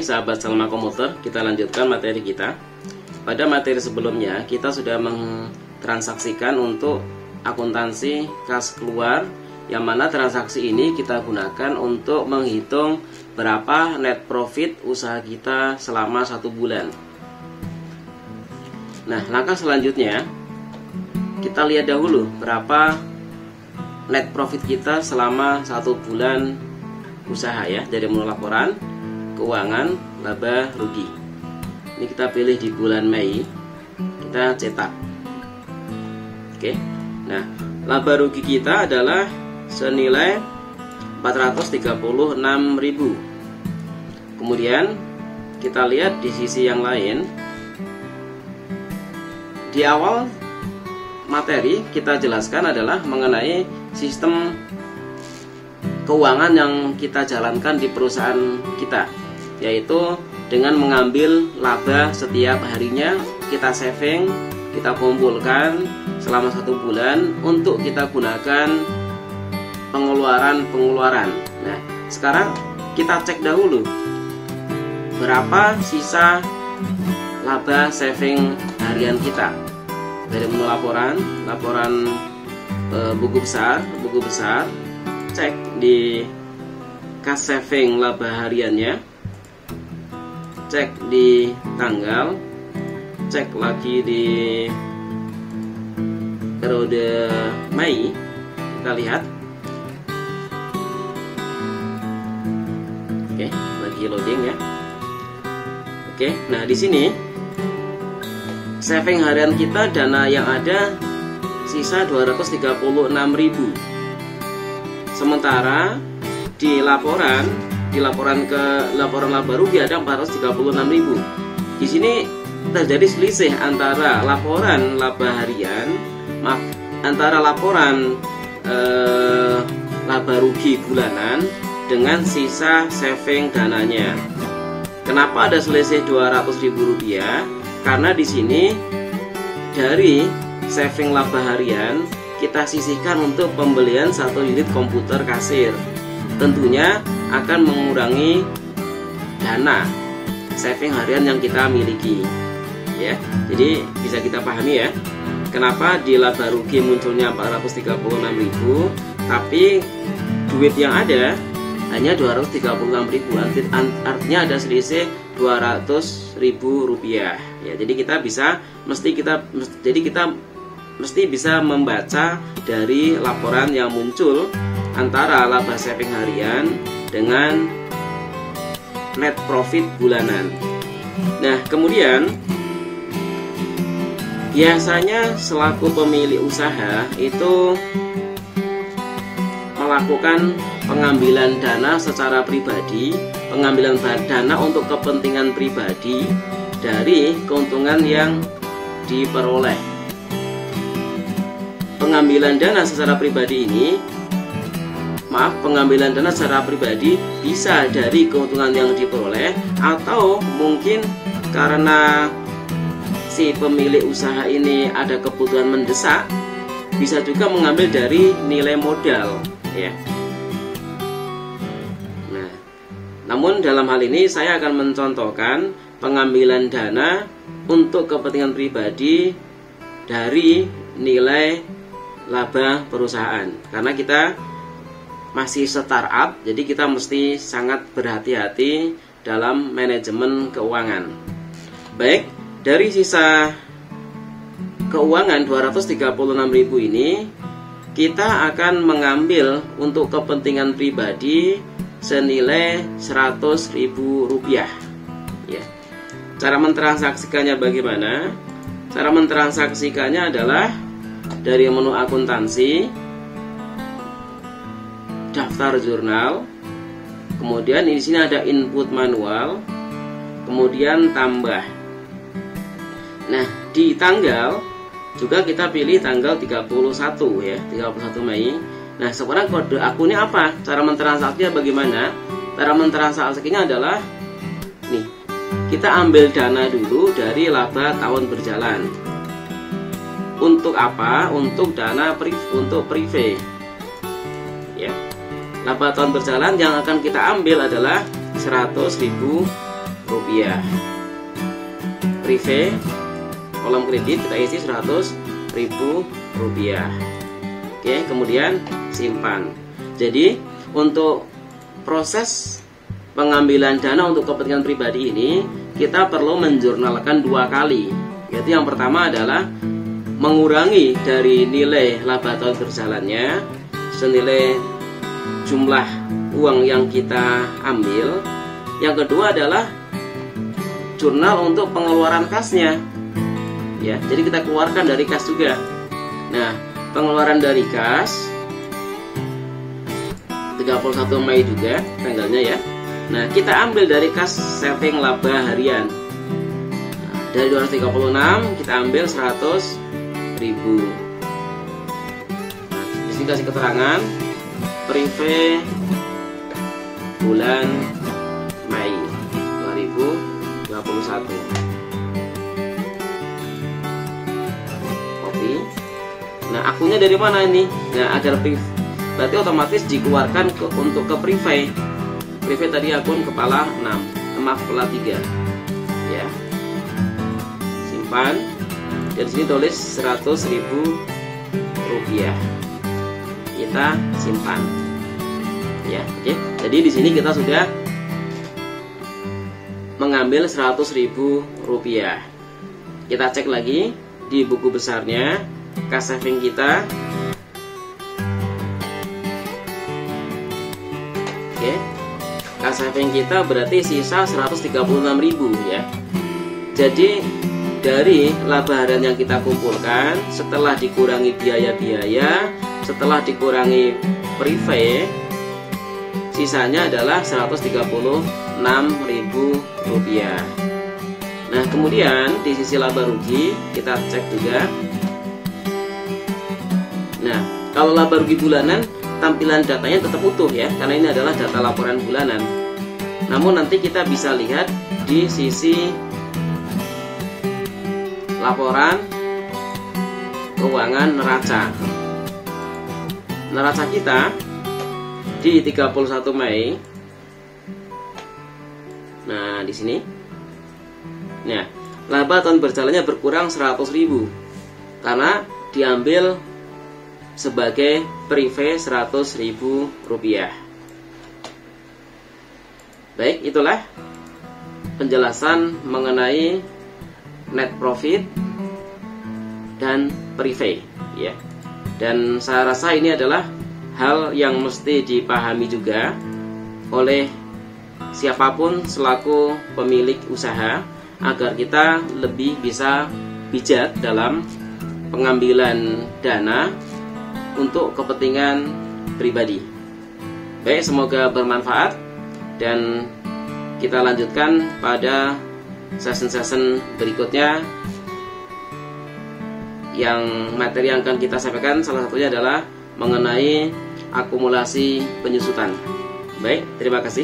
sahabat Salma Komuter, kita lanjutkan materi kita. Pada materi sebelumnya kita sudah mentransaksikan untuk akuntansi kas keluar, yang mana transaksi ini kita gunakan untuk menghitung berapa net profit usaha kita selama 1 bulan. Nah, langkah selanjutnya kita lihat dahulu berapa net profit kita selama 1 bulan usaha ya, dari mulai laporan keuangan laba rugi. Ini kita pilih di bulan Mei, kita cetak. Oke. Nah, laba rugi kita adalah senilai 436.000. Kemudian kita lihat di sisi yang lain. Di awal materi kita jelaskan adalah mengenai sistem keuangan yang kita jalankan di perusahaan kita, yaitu dengan mengambil laba setiap harinya, kita saving, kita kumpulkan selama 1 bulan untuk kita gunakan pengeluaran. Nah, sekarang kita cek dahulu berapa sisa laba saving harian kita dari menu laporan buku besar, cek di kas saving laba hariannya, cek di tanggal, cek lagi di periode Mei, kita lihat. Oke, lagi loading ya. Oke, nah di sini saving harian kita, dana yang ada sisa 236.000. Sementara di laporan laba rugi ada 436.000. Di sini terjadi selisih antara laporan laba harian, antara laporan laba rugi bulanan dengan sisa saving dananya. Kenapa ada selisih 200.000 rupiah? Karena di sini dari saving laba harian kita sisihkan untuk pembelian 1 unit komputer kasir. Tentunya akan mengurangi dana saving harian yang kita miliki. Ya, jadi bisa kita pahami ya, kenapa di laba rugi munculnya 436.000, tapi duit yang ada hanya 236.000. Artinya ada selisih 200.000 rupiah. Ya, jadi kita mesti bisa membaca dari laporan yang muncul antara laba saving harian dengan net profit bulanan. Nah, kemudian biasanya selaku pemilik usaha itu melakukan pengambilan dana secara pribadi, pengambilan dana untuk kepentingan pribadi dari keuntungan yang diperoleh. Pengambilan dana secara pribadi bisa dari keuntungan yang diperoleh, atau mungkin karena si pemilik usaha ini ada kebutuhan mendesak, bisa juga mengambil dari nilai modal ya. Nah, namun dalam hal ini saya akan mencontohkan pengambilan dana untuk kepentingan pribadi dari nilai laba perusahaan, karena kita masih startup, jadi kita mesti sangat berhati-hati dalam manajemen keuangan. Baik, dari sisa keuangan 236.000 ini kita akan mengambil untuk kepentingan pribadi senilai 100.000 rupiah ya. Cara mentransaksikannya bagaimana? Cara mentransaksikannya adalah dari menu akuntansi, daftar jurnal, kemudian di sini ada input manual, kemudian tambah. Nah, di tanggal juga kita pilih tanggal 31 ya, 31 Mei. Nah, sekarang kode akunnya apa? Cara mentransaksinya bagaimana? Cara mentransaksinya adalah nih, kita ambil dana dulu dari laba tahun berjalan. Untuk apa? Untuk dana untuk prive ya. Laba tahun berjalan yang akan kita ambil adalah 100.000 rupiah. Prive kolom kredit kita isi 100.000 rupiah. Oke, kemudian simpan. Jadi untuk proses pengambilan dana untuk kepentingan pribadi ini kita perlu menjurnalkan 2 kali. Yaitu yang pertama adalah mengurangi dari nilai laba tahun berjalannya senilai jumlah uang yang kita ambil. Yang kedua adalah jurnal untuk pengeluaran kasnya. Ya, jadi kita keluarkan dari kas juga. Nah, pengeluaran dari kas 31 Mei juga tanggalnya ya. Nah, kita ambil dari kas saving laba harian. Nah, dari 236 kita ambil 100.000. Nah, di sini kasih keterangan prive bulan Mei 2021. Copy. Nah, akunnya dari mana ini? Nah, agar berarti otomatis dikeluarkan untuk ke prive. Prive tadi akun kepala 6, maaf kepala 3. Ya. Simpan. Dan sini tulis 100.000 rupiah. Kita simpan. Ya, oke. Jadi di sini kita sudah mengambil 100.000 rupiah. Kita cek lagi di buku besarnya kas saving kita. Oke. Kas saving kita berarti sisa 136.000 ya. Jadi dari laba harian yang kita kumpulkan setelah dikurangi biaya-biaya, setelah dikurangi prive, sisanya adalah 136.000 rupiah. Nah, kemudian di sisi laba rugi kita cek juga. Nah, kalau laba rugi bulanan tampilan datanya tetap utuh ya, karena ini adalah data laporan bulanan. Namun nanti kita bisa lihat di sisi laporan keuangan neraca. Neraca kita di 31 Mei. Nah, di sini. Nah, laba tahun berjalannya berkurang 100.000 karena diambil sebagai prive 100.000 rupiah. Baik, itulah penjelasan mengenai net profit dan prive ya. Dan saya rasa ini adalah hal yang mesti dipahami juga oleh siapapun selaku pemilik usaha agar kita lebih bisa bijak dalam pengambilan dana untuk kepentingan pribadi. Baik, semoga bermanfaat dan kita lanjutkan pada session-session berikutnya. Yang materi yang akan kita sampaikan salah satunya adalah mengenai akumulasi penyusutan. Baik, terima kasih.